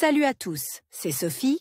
Salut à tous, c'est Sophie.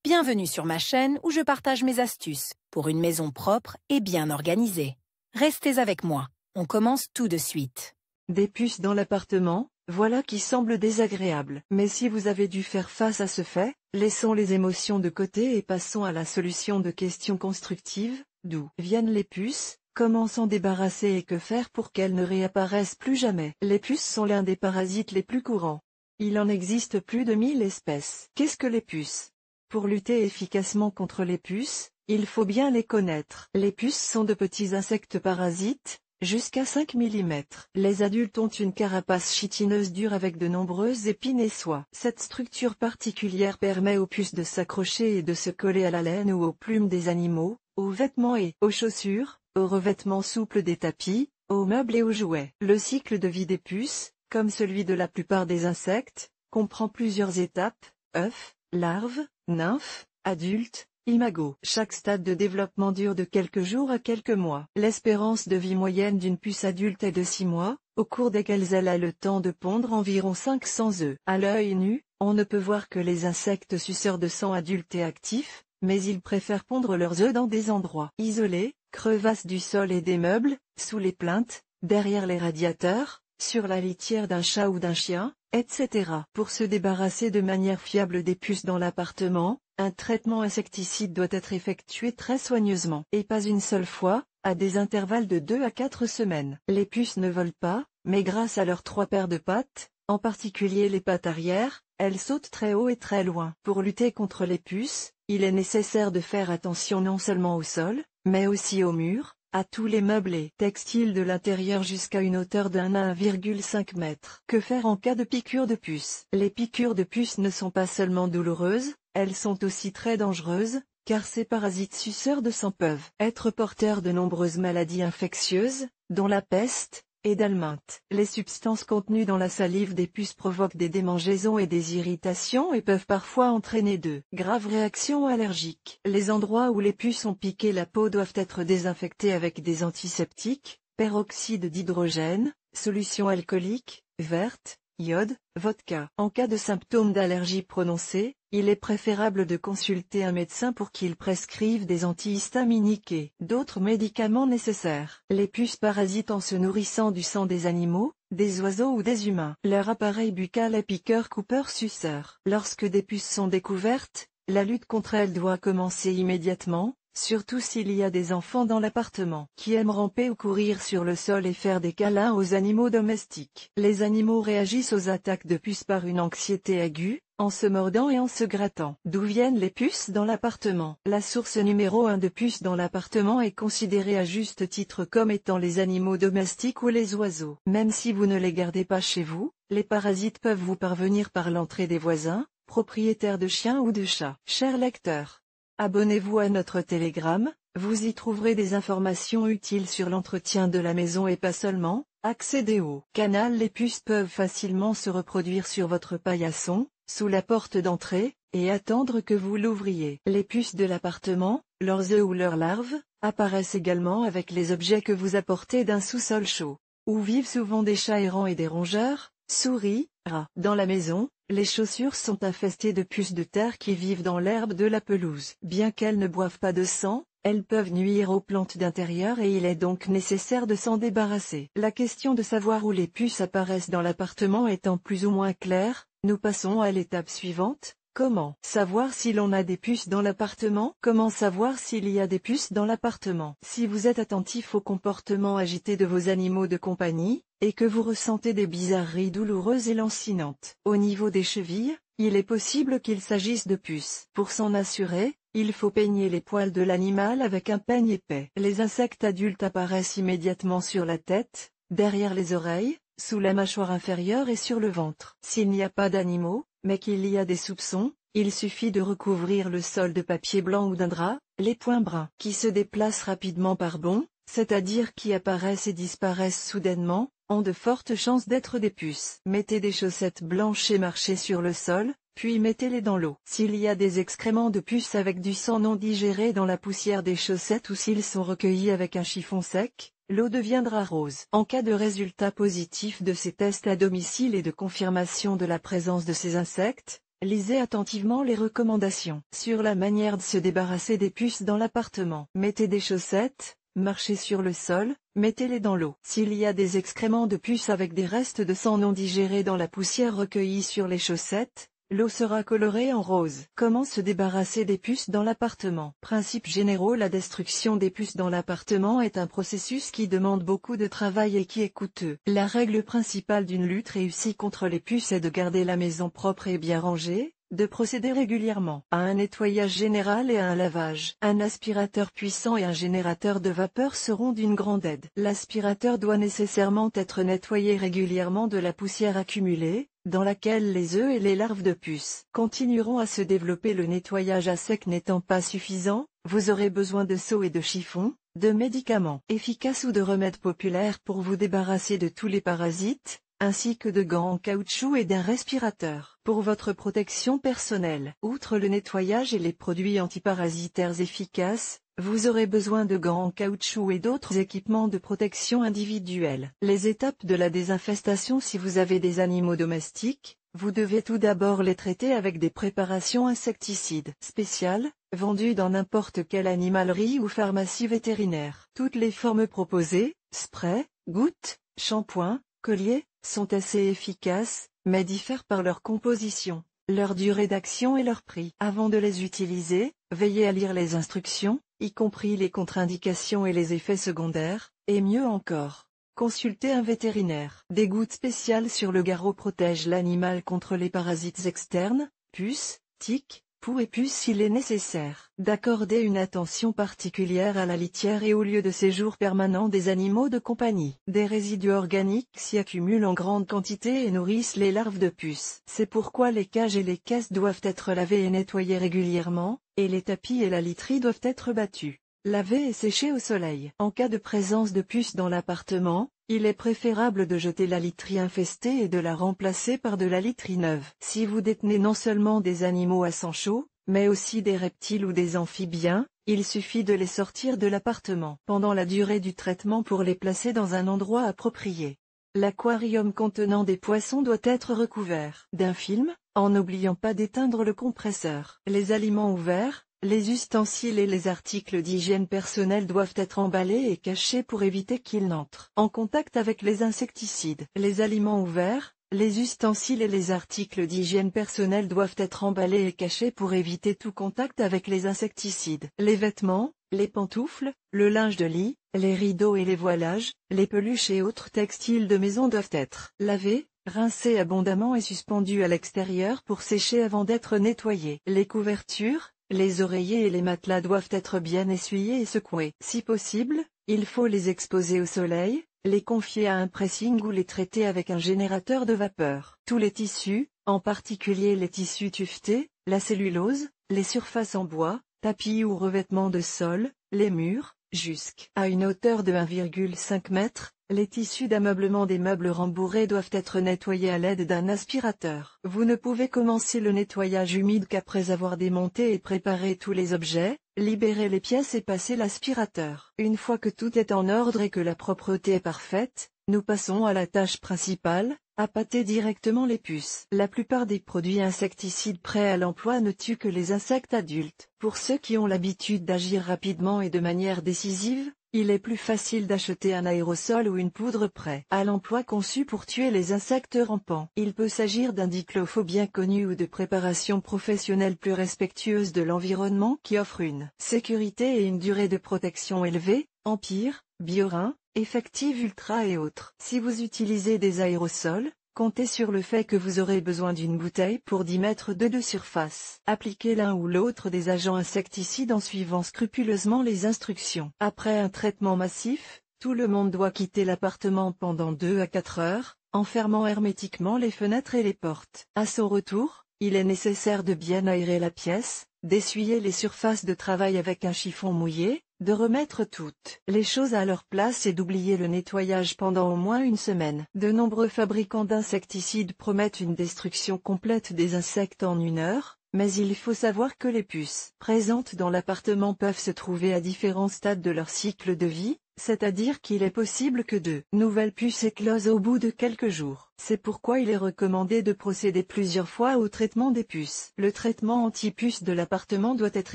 Bienvenue sur ma chaîne où je partage mes astuces pour une maison propre et bien organisée. Restez avec moi, on commence tout de suite. Des puces dans l'appartement, voilà qui semble désagréable. Mais si vous avez dû faire face à ce fait, laissons les émotions de côté et passons à la solution de questions constructives. D'où viennent les puces? Comment s'en débarrasser et que faire pour qu'elles ne réapparaissent plus jamais? Les puces sont l'un des parasites les plus courants. Il en existe plus de 1000 espèces. Qu'est-ce que les puces? Pour lutter efficacement contre les puces, il faut bien les connaître. Les puces sont de petits insectes parasites, jusqu'à 5 mm. Les adultes ont une carapace chitineuse dure avec de nombreuses épines et soies. Cette structure particulière permet aux puces de s'accrocher et de se coller à la laine ou aux plumes des animaux, aux vêtements et aux chaussures, aux revêtements souples des tapis, aux meubles et aux jouets. Le cycle de vie des puces, comme celui de la plupart des insectes, comprend plusieurs étapes: œufs, larves, nymphes, adultes, imago. Chaque stade de développement dure de quelques jours à quelques mois. L'espérance de vie moyenne d'une puce adulte est de 6 mois, au cours desquels elle a le temps de pondre environ 500 œufs. À l'œil nu, on ne peut voir que les insectes suceurs de sang adultes et actifs, mais ils préfèrent pondre leurs œufs dans des endroits isolés, crevasses du sol et des meubles, sous les plinthes, derrière les radiateurs, sur la litière d'un chat ou d'un chien, etc. Pour se débarrasser de manière fiable des puces dans l'appartement, un traitement insecticide doit être effectué très soigneusement, et pas une seule fois, à des intervalles de 2 à 4 semaines. Les puces ne volent pas, mais grâce à leurs 3 paires de pattes, en particulier les pattes arrière, elles sautent très haut et très loin. Pour lutter contre les puces, il est nécessaire de faire attention non seulement au sol, mais aussi aux murs, à tous les meubles et textiles de l'intérieur jusqu'à une hauteur d'1 à 1,5 m. Que faire en cas de piqûre de puce? Les piqûres de puce ne sont pas seulement douloureuses, elles sont aussi très dangereuses, car ces parasites suceurs de sang peuvent être porteurs de nombreuses maladies infectieuses, dont la peste et d'helminthe. Les substances contenues dans la salive des puces provoquent des démangeaisons et des irritations et peuvent parfois entraîner de graves réactions allergiques. Les endroits où les puces ont piqué la peau doivent être désinfectés avec des antiseptiques, peroxyde d'hydrogène, solution alcoolique, verte, iode, vodka. En cas de symptômes d'allergie prononcés, il est préférable de consulter un médecin pour qu'il prescrive des antihistaminiques et d'autres médicaments nécessaires. Les puces parasitent en se nourrissant du sang des animaux, des oiseaux ou des humains. Leur appareil buccal est piqueur-coupeur-suceur. Lorsque des puces sont découvertes, la lutte contre elles doit commencer immédiatement, surtout s'il y a des enfants dans l'appartement qui aiment ramper ou courir sur le sol et faire des câlins aux animaux domestiques. Les animaux réagissent aux attaques de puces par une anxiété aiguë, en se mordant et en se grattant. D'où viennent les puces dans l'appartement? La source numéro 1 de puces dans l'appartement est considérée à juste titre comme étant les animaux domestiques ou les oiseaux. Même si vous ne les gardez pas chez vous, les parasites peuvent vous parvenir par l'entrée des voisins, propriétaires de chiens ou de chats. Chers lecteurs, abonnez-vous à notre Telegram, vous y trouverez des informations utiles sur l'entretien de la maison et pas seulement. Accédez au canal. Les puces peuvent facilement se reproduire sur votre paillasson, sous la porte d'entrée, et attendre que vous l'ouvriez. Les puces de l'appartement, leurs œufs ou leurs larves, apparaissent également avec les objets que vous apportez d'un sous-sol chaud, où vivent souvent des chats errants et des rongeurs, souris, rats. Dans la maison, les chaussures sont infestées de puces de terre qui vivent dans l'herbe de la pelouse. Bien qu'elles ne boivent pas de sang, elles peuvent nuire aux plantes d'intérieur et il est donc nécessaire de s'en débarrasser. La question de savoir où les puces apparaissent dans l'appartement étant plus ou moins claire, nous passons à l'étape suivante. Comment savoir si l'on a des puces dans l'appartement? Comment savoir s'il y a des puces dans l'appartement? Si vous êtes attentif au comportement agité de vos animaux de compagnie, et que vous ressentez des bizarreries douloureuses et lancinantes au niveau des chevilles, il est possible qu'il s'agisse de puces. Pour s'en assurer, il faut peigner les poils de l'animal avec un peigne épais. Les insectes adultes apparaissent immédiatement sur la tête, derrière les oreilles, sous la mâchoire inférieure et sur le ventre. S'il n'y a pas d'animaux, mais qu'il y a des soupçons, il suffit de recouvrir le sol de papier blanc ou d'un drap. Les points bruns qui se déplacent rapidement par bonds, c'est-à-dire qui apparaissent et disparaissent soudainement, ont de fortes chances d'être des puces. Mettez des chaussettes blanches et marchez sur le sol, puis mettez-les dans l'eau. S'il y a des excréments de puces avec du sang non digéré dans la poussière des chaussettes ou s'ils sont recueillis avec un chiffon sec, l'eau deviendra rose. En cas de résultat positif de ces tests à domicile et de confirmation de la présence de ces insectes, Lisez attentivement les recommandations sur la manière de se débarrasser des puces dans l'appartement. Mettez des chaussettes, marchez sur le sol, mettez-les dans l'eau. S'il y a des excréments de puces avec des restes de sang non digérés dans la poussière recueillie sur les chaussettes, l'eau sera colorée en rose. Comment se débarrasser des puces dans l'appartement? Principes généraux. La destruction des puces dans l'appartement est un processus qui demande beaucoup de travail et qui est coûteux. La règle principale d'une lutte réussie contre les puces est de garder la maison propre et bien rangée, de procéder régulièrement à un nettoyage général et à un lavage. Un aspirateur puissant et un générateur de vapeur seront d'une grande aide. L'aspirateur doit nécessairement être nettoyé régulièrement de la poussière accumulée, dans laquelle les œufs et les larves de puces continueront à se développer. Le nettoyage à sec n'étant pas suffisant, vous aurez besoin de seaux et de chiffons, de médicaments efficaces ou de remèdes populaires pour vous débarrasser de tous les parasites, ainsi que de gants en caoutchouc et d'un respirateur. Pour votre protection personnelle, outre le nettoyage et les produits antiparasitaires efficaces, vous aurez besoin de gants en caoutchouc et d'autres équipements de protection individuelle. Les étapes de la désinfestation. Si vous avez des animaux domestiques, vous devez tout d'abord les traiter avec des préparations insecticides spéciales, vendues dans n'importe quelle animalerie ou pharmacie vétérinaire. Toutes les formes proposées, sprays, gouttes, shampoings, colliers, sont assez efficaces, mais diffèrent par leur composition, leur durée d'action et leur prix. Avant de les utiliser, veillez à lire les instructions, y compris les contre-indications et les effets secondaires, et mieux encore, consultez un vétérinaire. Des gouttes spéciales sur le garrot protègent l'animal contre les parasites externes, puces, tiques, poux et puces. S'il est nécessaire d'accorder une attention particulière à la litière et au lieu de séjour permanent des animaux de compagnie. Des résidus organiques s'y accumulent en grande quantité et nourrissent les larves de puces. C'est pourquoi les cages et les caisses doivent être lavées et nettoyées régulièrement, et les tapis et la literie doivent être battus, lavés et séchés au soleil. En cas de présence de puces dans l'appartement, il est préférable de jeter la literie infestée et de la remplacer par de la literie neuve. Si vous détenez non seulement des animaux à sang chaud, mais aussi des reptiles ou des amphibiens, il suffit de les sortir de l'appartement pendant la durée du traitement pour les placer dans un endroit approprié. L'aquarium contenant des poissons doit être recouvert d'un film, en n'oubliant pas d'éteindre le compresseur. Les aliments ouverts, les ustensiles et les articles d'hygiène personnelle doivent être emballés et cachés pour éviter qu'ils n'entrent en contact avec les insecticides. Les aliments ouverts, les ustensiles et les articles d'hygiène personnelle doivent être emballés et cachés pour éviter tout contact avec les insecticides. Les vêtements, les pantoufles, le linge de lit, les rideaux et les voilages, les peluches et autres textiles de maison doivent être lavés, rincés abondamment et suspendus à l'extérieur pour sécher avant d'être nettoyés. Les couvertures, les oreillers et les matelas doivent être bien essuyés et secoués. Si possible, il faut les exposer au soleil, les confier à un pressing ou les traiter avec un générateur de vapeur. Tous les tissus, en particulier les tissus tuvetés, la cellulose, les surfaces en bois, tapis ou revêtements de sol, les murs, jusqu'à une hauteur de 1,5 m, les tissus d'ameublement des meubles rembourrés doivent être nettoyés à l'aide d'un aspirateur. Vous ne pouvez commencer le nettoyage humide qu'après avoir démonté et préparé tous les objets, libéré les pièces et passé l'aspirateur. Une fois que tout est en ordre et que la propreté est parfaite, nous passons à la tâche principale, appâter directement les puces. La plupart des produits insecticides prêts à l'emploi ne tuent que les insectes adultes. Pour ceux qui ont l'habitude d'agir rapidement et de manière décisive, il est plus facile d'acheter un aérosol ou une poudre prêt à l'emploi conçu pour tuer les insectes rampants. Il peut s'agir d'un diclofo bien connu ou de préparations professionnelles plus respectueuses de l'environnement qui offrent une sécurité et une durée de protection élevée, Empire, Biorin, Effective Ultra et autres. Si vous utilisez des aérosols, comptez sur le fait que vous aurez besoin d'une bouteille pour 10 mètres de surface. Appliquez l'un ou l'autre des agents insecticides en suivant scrupuleusement les instructions. Après un traitement massif, tout le monde doit quitter l'appartement pendant 2 à 4 heures, en fermant hermétiquement les fenêtres et les portes. À son retour, il est nécessaire de bien aérer la pièce, d'essuyer les surfaces de travail avec un chiffon mouillé, de remettre toutes les choses à leur place et d'oublier le nettoyage pendant au moins une semaine. De nombreux fabricants d'insecticides promettent une destruction complète des insectes en 1 heure, mais il faut savoir que les puces présentes dans l'appartement peuvent se trouver à différents stades de leur cycle de vie, c'est-à-dire qu'il est possible que de nouvelles puces éclosent au bout de quelques jours. C'est pourquoi il est recommandé de procéder plusieurs fois au traitement des puces. Le traitement anti-puces de l'appartement doit être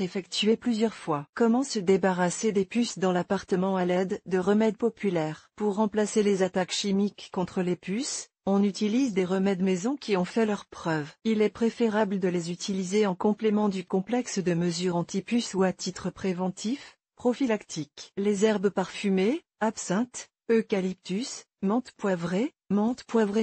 effectué plusieurs fois. Comment se débarrasser des puces dans l'appartement à l'aide de remèdes populaires? Pour remplacer les attaques chimiques contre les puces, on utilise des remèdes maison qui ont fait leurs preuves. Il est préférable de les utiliser en complément du complexe de mesures anti-puces ou à titre préventif, prophylactique. Les herbes parfumées, absinthe, eucalyptus, menthe poivrée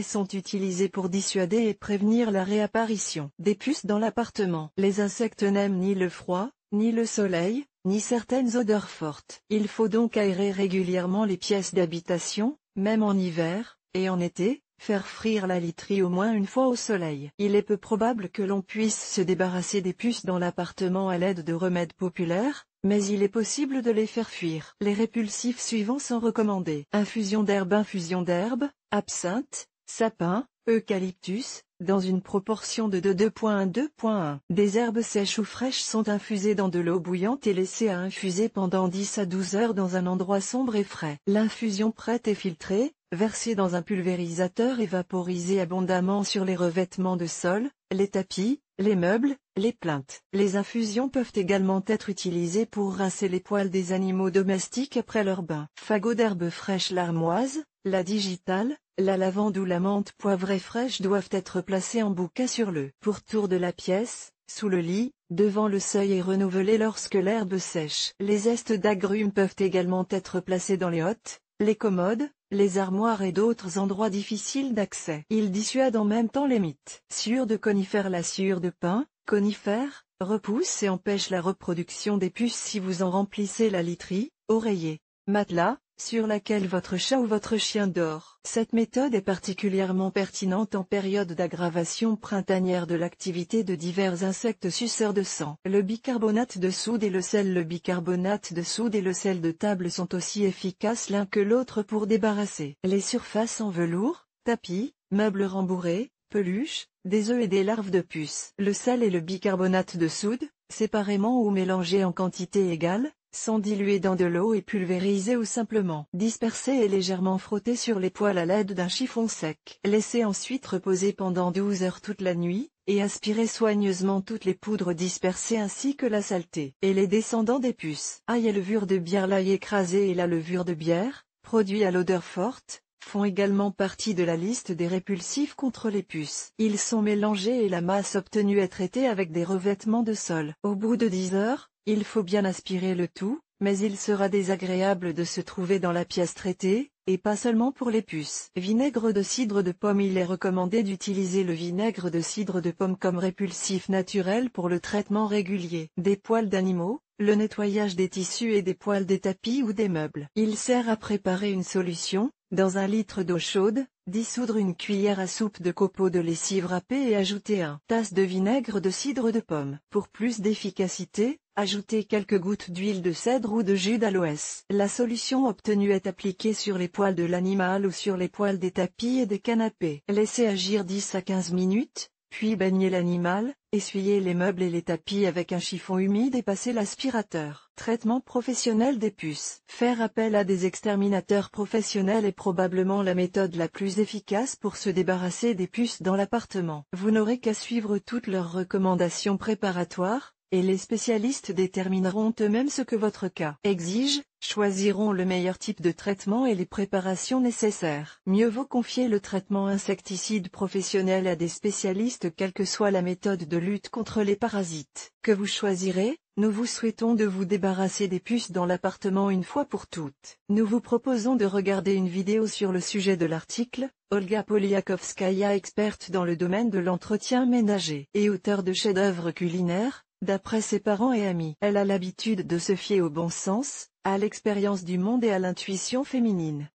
sont utilisées pour dissuader et prévenir la réapparition des puces dans l'appartement. Les insectes n'aiment ni le froid, ni le soleil, ni certaines odeurs fortes. Il faut donc aérer régulièrement les pièces d'habitation, même en hiver, et en été, faire frire la literie au moins une fois au soleil. Il est peu probable que l'on puisse se débarrasser des puces dans l'appartement à l'aide de remèdes populaires, mais il est possible de les faire fuir. Les répulsifs suivants sont recommandés. Infusion d'herbe, absinthe, sapin, eucalyptus, dans une proportion de 2:1. Des herbes sèches ou fraîches sont infusées dans de l'eau bouillante et laissées à infuser pendant 10 à 12 heures dans un endroit sombre et frais. L'infusion prête est filtrée, versée dans un pulvérisateur et vaporisée abondamment sur les revêtements de sol, les tapis, les meubles, les plinthes. Les infusions peuvent également être utilisées pour rincer les poils des animaux domestiques après leur bain. Fagots d'herbes fraîches, l'armoise, la digitale, la lavande ou la menthe poivrée fraîche doivent être placées en bouquet sur le pourtour de la pièce, sous le lit, devant le seuil et renouvelées lorsque l'herbe sèche. Les zestes d'agrumes peuvent également être placés dans les hottes, les commodes, les armoires et d'autres endroits difficiles d'accès. Ils dissuadent en même temps les mites. Sciure de conifère. La sciure de pin, conifère, repousse et empêche la reproduction des puces si vous en remplissez la literie, oreiller, matelas, sur laquelle votre chat ou votre chien dort. Cette méthode est particulièrement pertinente en période d'aggravation printanière de l'activité de divers insectes suceurs de sang. Le bicarbonate de soude et le sel. Le bicarbonate de soude et le sel de table sont aussi efficaces l'un que l'autre pour débarrasser les surfaces en velours, tapis, meubles rembourrés, peluches, des œufs et des larves de puces. Le sel et le bicarbonate de soude, séparément ou mélangés en quantité égale, sont dilués dans de l'eau et pulvérisés ou simplement dispersés et légèrement frottés sur les poils à l'aide d'un chiffon sec. Laissez ensuite reposer pendant 12 heures toute la nuit, et aspirez soigneusement toutes les poudres dispersées ainsi que la saleté et les descendants des puces. Ail et levure de bière. L'ail écrasé et la levure de bière, produits à l'odeur forte, font également partie de la liste des répulsifs contre les puces. Ils sont mélangés et la masse obtenue est traitée avec des revêtements de sol. Au bout de 10 heures, il faut bien aspirer le tout, mais il sera désagréable de se trouver dans la pièce traitée, et pas seulement pour les puces. Vinaigre de cidre de pomme. Il est recommandé d'utiliser le vinaigre de cidre de pomme comme répulsif naturel pour le traitement régulier des poils d'animaux, le nettoyage des tissus et des poils des tapis ou des meubles. Il sert à préparer une solution. Dans 1 litre d'eau chaude, dissoudre une cuillère à soupe de copeaux de lessive râpée et ajouter 1 tasse de vinaigre de cidre de pomme. Pour plus d'efficacité, ajoutez quelques gouttes d'huile de cèdre ou de jus d'aloès. La solution obtenue est appliquée sur les poils de l'animal ou sur les poils des tapis et des canapés. Laissez agir 10 à 15 minutes, puis baignez l'animal, essuyez les meubles et les tapis avec un chiffon humide et passez l'aspirateur. Traitement professionnel des puces. Faire appel à des exterminateurs professionnels est probablement la méthode la plus efficace pour se débarrasser des puces dans l'appartement. Vous n'aurez qu'à suivre toutes leurs recommandations préparatoires, et les spécialistes détermineront eux-mêmes ce que votre cas exige, choisiront le meilleur type de traitement et les préparations nécessaires. Mieux vaut confier le traitement insecticide professionnel à des spécialistes quelle que soit la méthode de lutte contre les parasites que vous choisirez. Nous vous souhaitons de vous débarrasser des puces dans l'appartement une fois pour toutes. Nous vous proposons de regarder une vidéo sur le sujet de l'article. Olga Poliakovskaya, experte dans le domaine de l'entretien ménager et auteure de chefs-d'œuvre culinaires, d'après ses parents et amis. Elle a l'habitude de se fier au bon sens, à l'expérience du monde et à l'intuition féminine.